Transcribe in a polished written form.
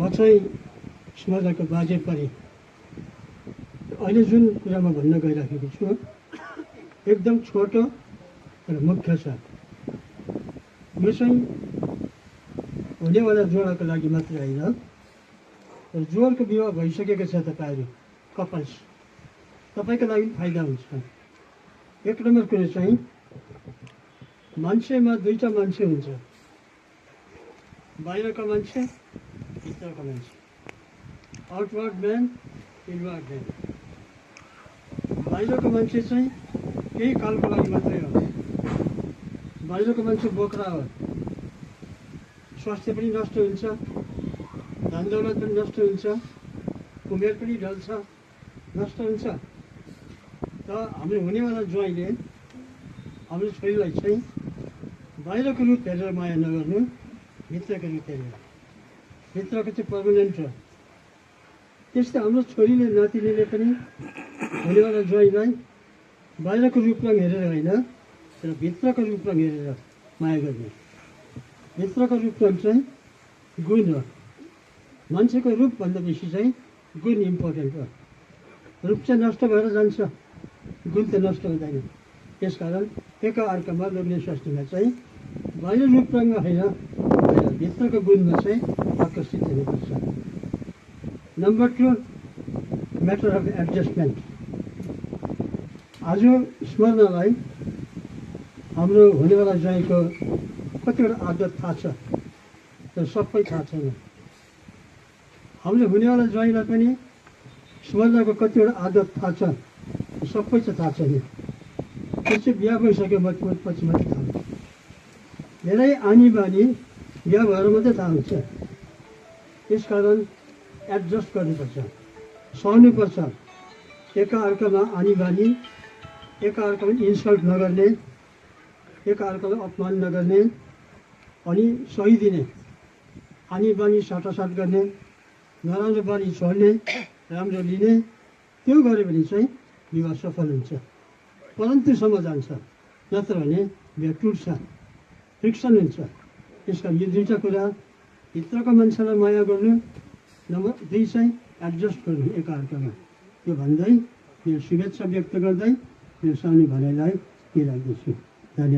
चाहिँ स्मरणको बाजे परे अहिले जुन कुरा म भन्न गइराखेको छु एकदम छोटो र मुख्य छ। यो चाहिँ हुनेवाला जोडाको लागि मात्र होइन, जोडको विवाह भइसकेको छ तपाईँहरू कपल्स, तपाईँको लागि फाइदा हुन्छ। एक नम्बर कुरो चाहिँ मान्छेमा दुईटा मान्छे हुन्छ, बाहिरको मान्छे, भित्रको मान्छे, आउटवर्ड म्यान, इनवर्ड म्यान। बाहिरको मान्छे चाहिँ केही कालको लागि मात्रै हो। बाहिरको मान्छे बोक्रा हो, स्वास्थ्य पनि नष्ट हुन्छ, धन दौलत पनि नष्ट हुन्छ, उमेर पनि ढल्छ, नष्ट हुन्छ। त हाम्रो हुनेवाला ज्वाइँले हाम्रो छोरीलाई चाहिँ बाहिरको रूप हेरेर माया नगर्नु, भित्रको रूप हेरेर। भित्रको चाहिँ पर्मानेन्ट हो। त्यस्तै हाम्रो छोरीले नातिनीले पनि हुनेवाला ज्वाइँलाई बाहिरको रूपरङ हेरेर होइन, तर भित्रको रूपरङ हेरेर माया गर्ने। भित्रको रूपरङ चाहिँ गुण हो। मान्छेको रूपभन्दा बेसी चाहिँ गुण इम्पोर्टेन्ट हो। रूप चाहिँ नष्ट भएर जान्छ, गुण त नष्ट हुँदैन। त्यसकारण एकाअर्कामा लोग्ने स्वास्नीमा चाहिँ बाहिर रूपरङ होइन, भित्रको गुणमा चाहिँ आकर्षित हुनुपर्छ। Number 2, matter of adjustment. आज स्मरणलाई हाम्रो हुनेवाला ज्वाइँको कतिवटा आदत थाहा छ, तर सबै थाहा छैन। हाम्रो हुनेवाला ज्वाइँलाई पनि स्मरणको कतिवटा आदत थाहा छ, सबै चाहिँ थाहा छैन। त्यो चाहिँ बिहा भइसक्यो पछि मात्रै थाहा हुन्छ। धेरै आनी बानी बिहा भएर मात्रै थाहा हुन्छ। त्यसकारण एडजस्ट गर्नुपर्छ, सहनुपर्छ। एकाअर्कामा आनी बानी, एकाअर्कामा इन्सल्ट नगर्ने, एकाअर्कालाई अपमान नगर्ने, अनि सही दिने। आनी बानी साटासाट गर्ने, नराम्रो बानी छोड्ने, राम्रो लिने, त्यो गऱ्यो भने चाहिँ विवाह सफल हुन्छ। परन्तुसम्म जान्छ, नत्र भने बिहा टुट्छ, फ्रिक्सन हुन्छ। त्यसकारण यो दुईवटा कुरा, भित्रको मान्छेलाई माया गर्नु, नम्बर 2 चाहिँ एडजस्ट गर्नु एकाअर्कामा। त्यो भन्दै मेरो शुभेच्छा व्यक्त गर्दै मेरो सानो भनाइलाई बिदा राख्दछु। धन्यवाद।